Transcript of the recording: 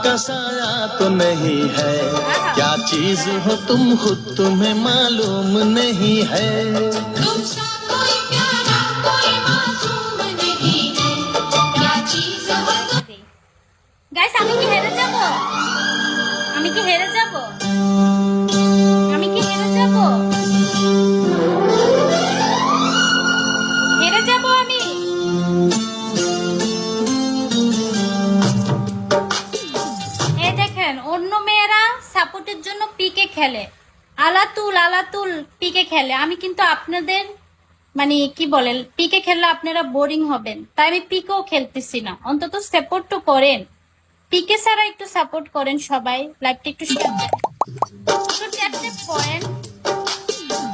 का साया तो नहीं है, क्या चीज हो तुम खुद तुम्हें मालूम नहीं है। तुमसा कोई प्यारा कोई मासूम नहीं है, क्या चीज हो तुम। গাইস আমি কি হেরে যাব? আমি কি হেরে যাব? আমি কি হেরে যাব? হেরে যাব আমি? এই দেখেন অন্য মেয়েরা সাপোর্টের জন্য পিকে খেলে, আলাতুল পিকে খেলে। আমি কিন্তু আপনাদের মানে কি বলেন, পিকে খেললে আপনারা বোরিং হবেন, তাই আমি পিকেও খেলতেছি না। অন্তত সাপোর্ট তো করেন, পিকে ছাড়া একটু সাপোর্ট করেন সবাই। লাইভটা একটু শেয়ার করেন, একটু ট্যাপ ট্যাপ করেন।